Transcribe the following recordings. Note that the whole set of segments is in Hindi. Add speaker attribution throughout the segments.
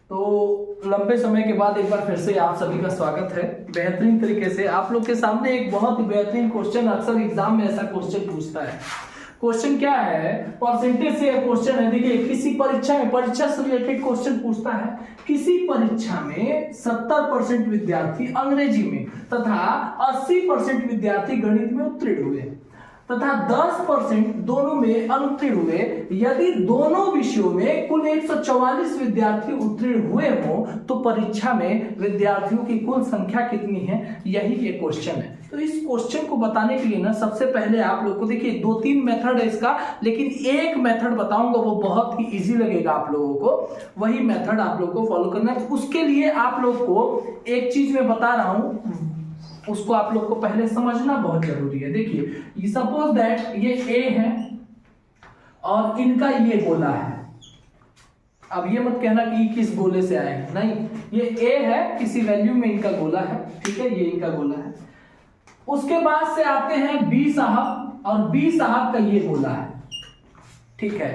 Speaker 1: तो लंबे समय के बाद एक बार फिर से आप सभी का स्वागत है बेहतरीन तरीके से। आप लोग के सामने एक बहुत ही बेहतरीन क्वेश्चन, अक्सर एग्जाम में ऐसा क्वेश्चन पूछता है। क्वेश्चन क्या है, परसेंटेज से क्वेश्चन है। देखिए, किसी परीक्षा में, परीक्षा से रिलेटेड क्वेश्चन पूछता है, किसी परीक्षा में 70% विद्यार्थी अंग्रेजी में तथा 80% विद्यार्थी गणित में उत्तीर्ण हुए तथा 10% दोनों में अनुत्तीर्ण हुए। यदि दोनों विषयों में कुल 144 विद्यार्थी उत्तीर्ण हुए हो तो परीक्षा में विद्यार्थियों की कुल संख्या कितनी है, यही एक क्वेश्चन है। तो इस क्वेश्चन को बताने के लिए ना, सबसे पहले आप लोग को, देखिए 2-3 मेथड है इसका, लेकिन एक मेथड बताऊंगा वो बहुत ही इजी लगेगा आप लोगों को, वही मेथड आप लोग को फॉलो करना है। उसके लिए आप लोग को एक चीज मैं बता रहा हूं, उसको आप लोग को पहले समझना बहुत जरूरी है। देखिए, सपोज दैट ये ए है और इनका ये गोला है। अब ये मत कहना कि किस गोले से आए हैं, नहीं, ये ए है, किसी वैल्यू में इनका गोला है, ठीक है, ये इनका गोला है। उसके बाद से आते हैं बी साहब, और बी साहब का ये गोला है, ठीक है।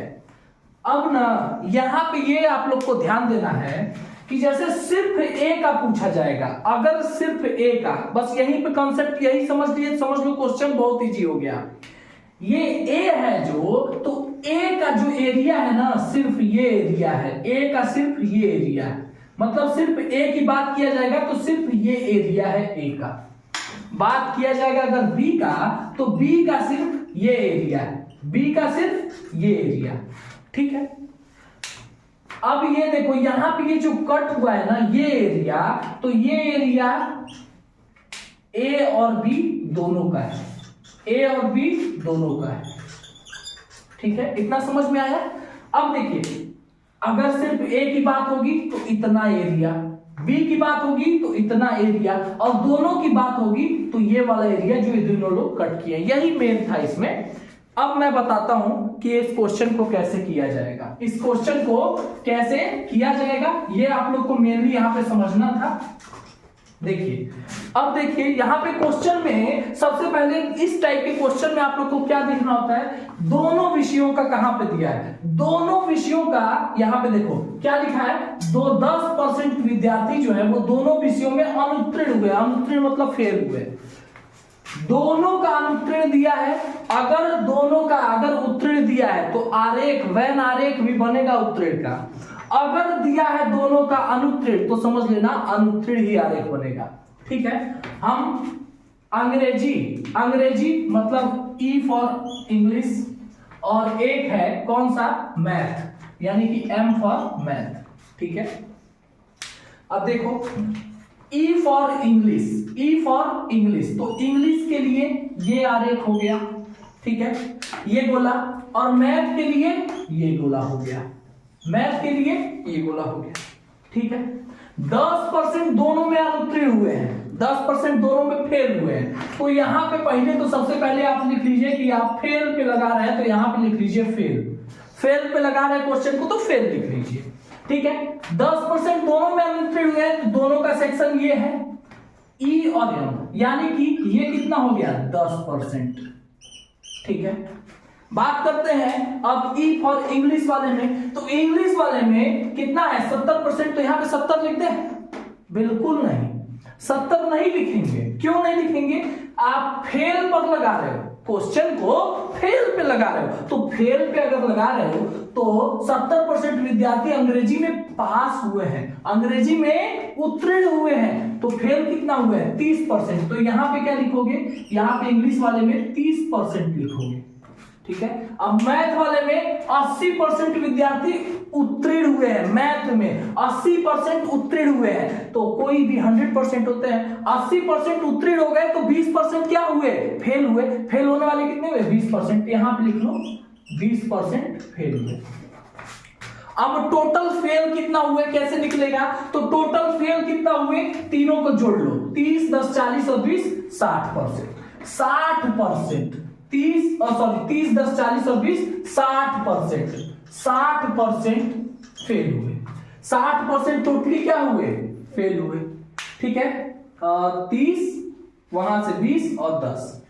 Speaker 1: अब ना यहां पे ये आप लोग को ध्यान देना है कि जैसे सिर्फ ए का पूछा जाएगा, अगर सिर्फ ए का, बस यहीं पे कॉन्सेप्ट यही समझ लिए, समझ लो क्वेश्चन बहुत इजी हो गया। ये ए है जो, तो ए का जो एरिया है ना, सिर्फ ये एरिया है, ए का सिर्फ ये एरिया है, मतलब सिर्फ ए की बात किया जाएगा तो सिर्फ ये एरिया है ए का। बात किया जाएगा अगर बी का, तो बी का सिर्फ ये एरिया है, बी का सिर्फ ये एरिया, ठीक है। अब ये देखो, यहां पे ये जो कट हुआ है ना, ये एरिया, तो ये एरिया ए और बी दोनों का है, ए और बी दोनों का है, ठीक है। इतना समझ में आया। अब देखिए, अगर सिर्फ ए की बात होगी तो इतना एरिया, बी की बात होगी तो इतना एरिया, और दोनों की बात होगी तो ये वाला एरिया जो ये दोनों लोग कट किए, यही मेन था इसमें। अब मैं बताता हूं कि इस क्वेश्चन को कैसे किया जाएगा। इस क्वेश्चन को कैसे किया जाएगा ये आप लोग को मेनली यहां पे समझना था। देखिए, अब देखिए यहां पे क्वेश्चन में सबसे पहले इस टाइप के क्वेश्चन में आप लोग को क्या देखना होता है, दोनों विषयों का कहां पे दिया है, दोनों विषयों का यहां पे देखो क्या लिखा है, 10% विद्यार्थी जो है वो दोनों विषयों में अनुत्तीर्ण हुए। अनुत्तीर्ण मतलब फेल हुए। दोनों का अनुत्तीर्ण दिया है, अगर दोनों का अगर उत्तीर्ण दिया है तो आरेख, वैन आरेख भी बनेगा उत्तीर्ण का। अगर दिया है दोनों का अनुत्तीर्ण तो समझ लेना अनुत्तीर्ण ही आरेख बनेगा, ठीक है। हम अंग्रेजी मतलब ई फॉर इंग्लिश, और एक है कौन सा, मैथ, यानी कि एम फॉर मैथ, ठीक है। अब देखो, E for English, E for English, तो इंग्लिश के लिए ये आरेख हो गया, ठीक है, ये गोला, और मैथ के लिए ये गोला हो गया, मैथ के लिए ये गोला हो गया, ठीक है। 10% दोनों में अनुत्तीर्ण हुए हैं, 10% दोनों में फेल हुए हैं, तो यहां पे पहले तो सबसे पहले आप लिख लीजिए कि आप फेल पे लगा रहे हैं, तो यहां पे लिख लीजिए फेल, फेल पे लगा रहे हैं क्वेश्चन को तो फेल लिख लीजिए, ठीक है। 10% दोनों में अनुत्तीर्ण हुए हैं, तो दोनों का सेक्शन ये है ई और एम, यानी कि ये कितना हो गया, 10%, ठीक है। बात करते हैं अब ई फॉर इंग्लिश वाले में, तो इंग्लिश वाले में कितना है, 70%, तो यहां पे 70 लिख दे, बिल्कुल नहीं, 70 नहीं लिखेंगे। क्यों नहीं लिखेंगे, आप फेल पर लगा रहे हो, क्वेश्चन को फेल पे लगा रहे हो, तो फेल पे अगर लगा रहे हो तो 70% विद्यार्थी अंग्रेजी में पास हुए हैं, अंग्रेजी में उत्तीर्ण हुए हैं, तो फेल कितना हुए हैं, 30%, तो यहां पे क्या लिखोगे, यहां पे इंग्लिश वाले में 30% लिखोगे, ठीक है। अब मैथ वाले में 80% विद्यार्थी उत्तीर्ण हुए हैं, मैथ में 80% उत्तीर्ण हुए हैं, तो कोई भी 100% होते हैं, 80% उत्तीर्ण हो गए तो 20% क्या हुए, फेल हुए। फेल होने वाले कितने हुए, 20%, यहां पे लिख लो 20% फेल हुए। अब टोटल फेल कितना हुए कैसे निकलेगा, तो टोटल फेल कितना हुए, तीनों को जोड़ लो, 30, 10, 40 और 20, 60%, 60%, 30, 10, 40 और 20, 60%, 60% फेल हुए, 60% टोटली क्या हुए, फेल हुए, ठीक है। 30 वहां से 20 और 10,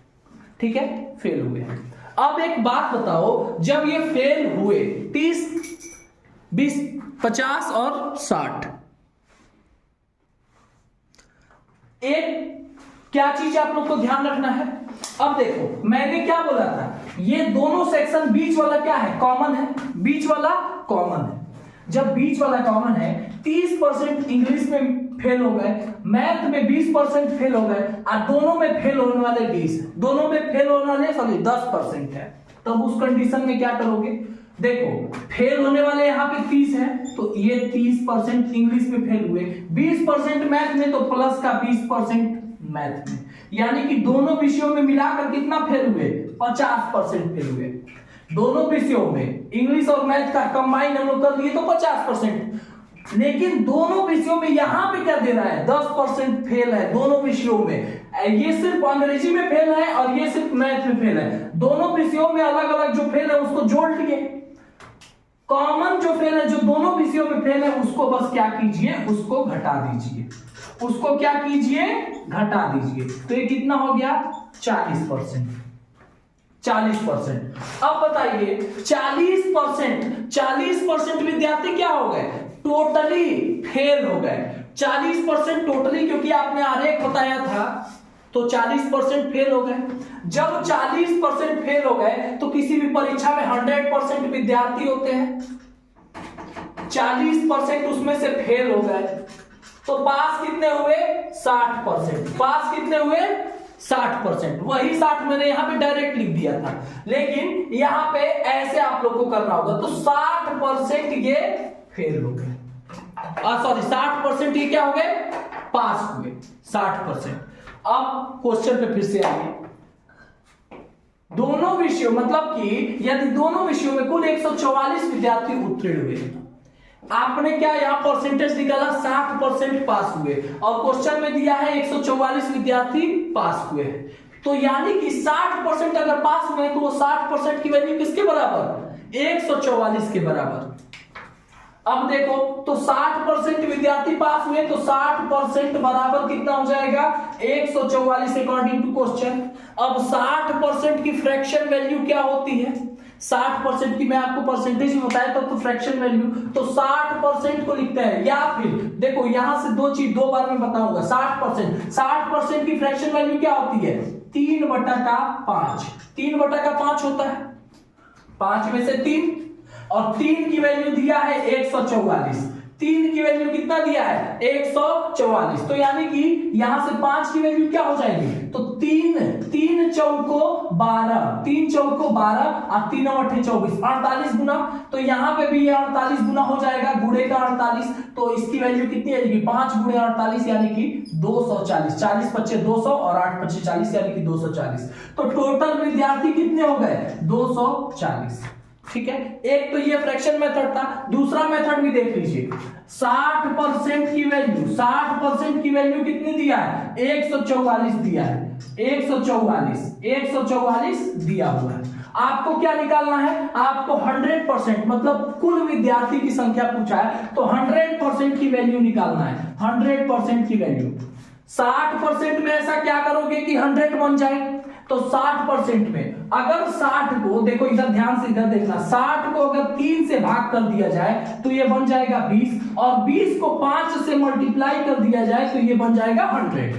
Speaker 1: ठीक है, फेल हुए। अब एक बात बताओ, जब ये फेल हुए 30, 20 50 और 60। एक क्या चीज आप लोग को ध्यान रखना है, अब देखो मैंने क्या बोला था, ये दोनों सेक्शन बीच वाला क्या है, कॉमन है, बीच वाला कॉमन है। जब बीच वाला कॉमन है, 30% इंग्लिश में फेल हो गए, मैथ में 20% फेल हो गए, और दोनों में फेल होने वाले 20, दोनों में फेल होने वाले सॉरी 10% है, तब उस कंडीशन में क्या करोगे, देखो फेल होने वाले यहाँ पे 30 है, तो ये 30% इंग्लिश में फेल हुए, 20% मैथ में, तो प्लस का 20% मैथ में, यानी कि दोनों विषयों में मिलाकर कितना फेल हुए, 50% फेल हुए। दोनों विषयों में इंग्लिश और मैथ का कंबाइन हम लोग कर दिए तो 50%, लेकिन दोनों विषयों में यहां पे क्या दे रहा है, 10% फेल है दोनों विषयों में। ये सिर्फ अंग्रेजी में फेल है और ये सिर्फ मैथ में फेल है, दोनों विषयों में अलग अलग जो फेल है उसको जोड़ लिए, कॉमन जो फेल है जो दोनों विषयों में फेल है उसको बस क्या कीजिए, उसको घटा दीजिए, उसको क्या कीजिए, घटा दीजिए, तो ये कितना हो गया, 40%। 40%। अब बताइए 40% विद्यार्थी क्या हो गए, टोटली फेल हो गए। 40% टोटली, क्योंकि आपने आरेख बताया था, तो 40% फेल हो गए। जब 40% फेल हो गए तो किसी भी परीक्षा में 100% विद्यार्थी होते हैं, 40% उसमें से फेल हो गए, तो पास कितने हुए, 60%। पास कितने हुए, 60%। वही 60 मैंने यहां पे डायरेक्ट लिख दिया था, लेकिन यहां पे ऐसे आप लोग को करना होगा, तो 60% ये फेल हो गए, सॉरी 60% ये क्या हो गए, पास हुए 60%। अब क्वेश्चन पे फिर से आइए, दोनों विषयों मतलब कि यदि दोनों विषयों में कुल 144 विद्यार्थी उत्तीर्ण हुए, आपने क्या यहां परसेंटेज निकाला, 60% पास हुए, और क्वेश्चन में दिया है 144 विद्यार्थी पास हुए, तो यानी कि 60% अगर पास हुए तो वो 60% की वैल्यू किसके बराबर, 144 के बराबर। अब देखो तो 60% विद्यार्थी पास हुए, तो 60% बराबर कितना हो जाएगा, 144 अकॉर्डिंग टू क्वेश्चन। अब 60% की फ्रैक्शन वैल्यू क्या होती है, 60% की मैं आपको परसेंटेज में बताया तो फ्रैक्शन वैल्यू, तो 60% को लिखते हैं, या फिर देखो यहां से दो चीज दो बार में बताऊंगा। 60% की फ्रैक्शन वैल्यू क्या होती है, 3/5। 3/5 होता है, 5 में से 3, और 3 की वैल्यू दिया है 144, 3 की वैल्यू कितना दिया है, 144, तो यानी कि यहां से 5 की वैल्यू क्या हो जाएगी, तो 3 चौको 12, 3 चौको 12 और 3 8 24, 48 गुना, तो यहां पे भी ये 48 गुना हो जाएगा, गुणे का 48, तो इसकी वैल्यू कितनी आएगी, 5 गुणे 48 यानी कि 240, 40 पच्चे 200 और 8 पच्चे 40 यानी कि 240, तो टोटल विद्यार्थी कितने हो गए, 240। ठीक है, एक तो ये फ्रैक्शन मेथड था, दूसरा मेथड भी देख लीजिए। 60% की वैल्यू, 60% की वैल्यू कितनी दिया है, 144 दिया है, 144 दिया हुआ है। आपको क्या निकालना है, आपको 100% मतलब कुल विद्यार्थी की संख्या पूछा है, तो 100% की वैल्यू निकालना है, 100% की वैल्यू। 60% में ऐसा क्या करोगे कि 100 बन जाए, तो 60% में अगर 60 को देखो, इधर ध्यान से इधर देखना, 60 को अगर 3 से भाग कर दिया जाए तो ये बन जाएगा 20, और 20 को 5 से मल्टीप्लाई कर दिया जाए तो ये बन जाएगा 100।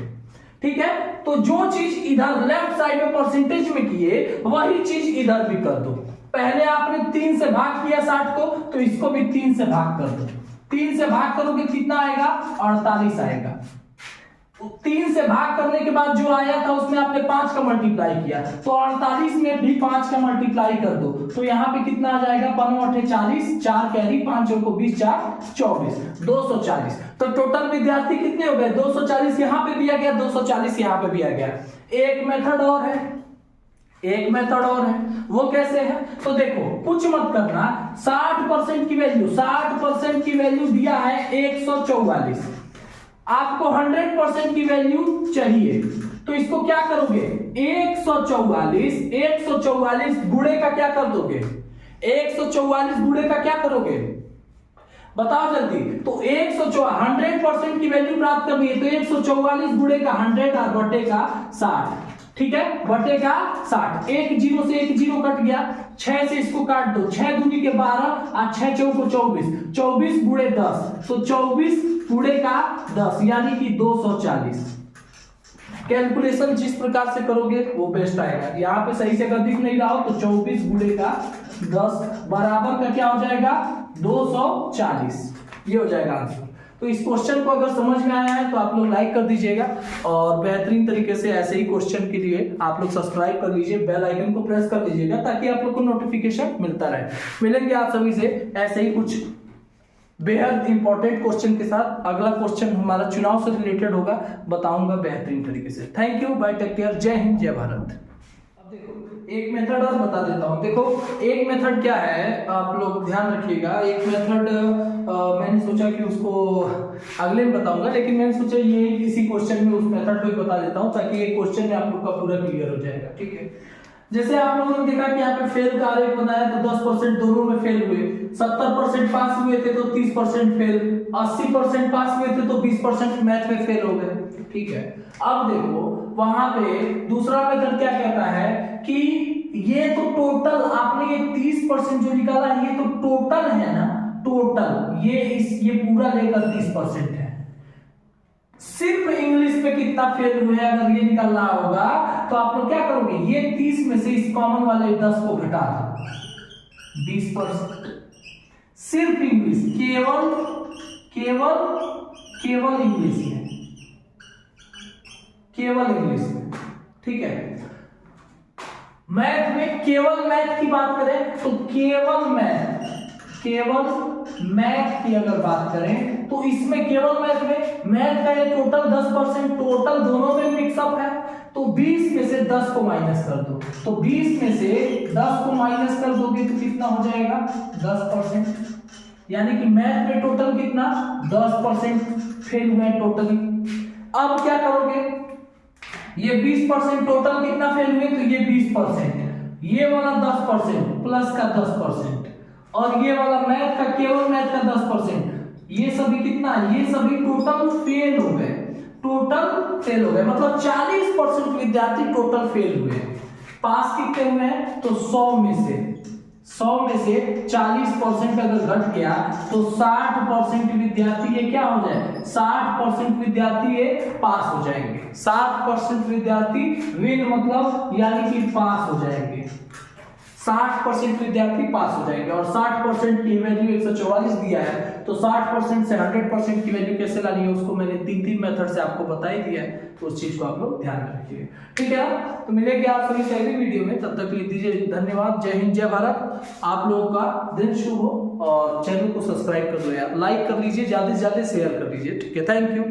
Speaker 1: ठीक है, तो जो चीज इधर लेफ्ट साइड में परसेंटेज में किए वही चीज इधर भी कर दो। पहले आपने 3 से भाग किया 60 को, तो इसको भी 3 से भाग कर दो। 3 से भाग करोगे कितना आएगा, 48 आएगा। 3 से भाग करने के बाद जो आया था उसमें आपने 5 का मल्टीप्लाई किया, तो 48 में भी 5 का मल्टीप्लाई कर दो, तो यहाँ पे कितना आ जाएगा, 5 8 40, 4 कैरी, 5 को 20, 4 24, 240। तो टोटल विद्यार्थी कितने हो गए, 240 यहाँ पे भी आ गया, 240 यहाँ पे भी आ गया। एक मेथड और है, एक मेथड और है, वो कैसे है, तो देखो कुछ मत करना, 60% की वैल्यू, 60% की वैल्यू दिया है 144, आपको 100% की वैल्यू चाहिए, तो इसको क्या करोगे, 144 गुणे का क्या कर दोगे, 144 गुणे का क्या करोगे, बताओ जल्दी। तो 100% की वैल्यू प्राप्त करनी है, तो 144 गुणे का 100 और बटे का 60, ठीक है, बटेगा 60। एक जीरो से एक जीरो कट गया, 6 से इसको काट दो, 6 दूनी के 12 और 6 चौको 24, 24 गुणे 10, तो 24 गुणे का 10 यानी कि 240। कैलकुलेशन जिस प्रकार से करोगे वो बेस्ट आएगा। यहाँ पे सही से अगर दिख नहीं रहा हो तो 24 गुणे का 10 बराबर का क्या हो जाएगा 240, ये हो जाएगा आंसर। तो इस क्वेश्चन को अगर समझ में आया है तो आप लोग लाइक कर दीजिएगा और बेहतरीन तरीके से ऐसे ही क्वेश्चन के लिए आप लोग सब्सक्राइब कर लीजिए, बेल आइकन को प्रेस कर दीजिएगा ताकि आप लोग को नोटिफिकेशन मिलता रहे। मिलेंगे आप सभी से ऐसे ही कुछ बेहद इंपॉर्टेंट क्वेश्चन के साथ। अगला क्वेश्चन हमारा चुनाव से रिलेटेड होगा, बताऊंगा बेहतरीन तरीके से। Thank you, bye, take care, जय हिंद, जय भारत। अब देखो एक मेथड और बता देता हूं। देखो एक मेथड क्या है, आप लोग ध्यान रखिएगा। एक मेथड मैंने सोचा कि उसको अगले में बताऊंगा, लेकिन मैंने सोचा ये इसी क्वेश्चन में उस मेथड को ही बता देता हूं ताकि ये क्वेश्चन में आप लोग का पूरा क्लियर हो जाएगा। ठीक है, जैसे आप लोगों ने देखा कि यहाँ पे फेल का आरेख बनाया तो 10% दोनों में फेल हुए, 70% पास हुए थे तो 30% फेल, 80% पास हुए थे तो 20% मैथ में फेल हो गए। ठीक है, अब देखो वहां पे दूसरा मेथड क्या कहता है कि ये तो टोटल आपने ये 30% जो निकाला है ये तो टोटल है ना, टोटल ये पूरा लेकर 30% है। सिर्फ इंग्लिश पे कितना फेल हुए अगर ये निकालना होगा तो आप लोग क्या करोगे, ये 30 में से इस कॉमन वाले 10 को घटा दो, 20%। सिर्फ इंग्लिश, केवल इंग्लिश में, केवल इंग्लिश में। ठीक है, मैथ में केवल मैथ की बात करें तो केवल मैथ की अगर बात करें तो इसमें केवल मैथ का ये टोटल 10%, टोटल दोनों में मिक्सअप है, तो 20 में से 10 को माइनस कर दो, तो 20 में से 10 को माइनस कर दोगे तो कितना हो जाएगा 10%, यानी कि मैथ में टोटल कितना 10% फेल हुए टोटली। अब क्या करोगे, ये 20% टोटल कितना फेल हुए तो ये 20%, ये वाला 10% प्लस का 10% और ये वाला मैथ का केवल मैथ का 10%, ये सभी कितना, ये सभी टोटल फेल हो गए, मतलब 40% विद्यार्थी टोटल फेल हुए। पास कितने हुए हैं तो 100 में से 40% अगर घट गया तो 60% विद्यार्थी ये क्या हो जाए, 60% विद्यार्थी ये पास हो जाएंगे, 60% विद्यार्थी विन मतलब यानी कि पास हो जाएंगे, 60% विद्यार्थी पास हो जाएंगे। और 60% की वैल्यू 144 दिया है तो 60% से 100% की वैल्यू कैसे लानी है उसको मैंने 3 मेथड से आपको बता ही दिया है, तो उस चीज को आप लोग ध्यान में रखिए। ठीक है, तो मिलेंगे आप सभी से अगली वीडियो में, तब तक दीजिए धन्यवाद, जय हिंद, जय भारत। आप लोगों का दिन शुभ हो और चैनल को सब्सक्राइब कर दो यार, लाइक कर लीजिए, ज्यादा से ज्यादा शेयर कर लीजिए। ठीक है, थैंक यू।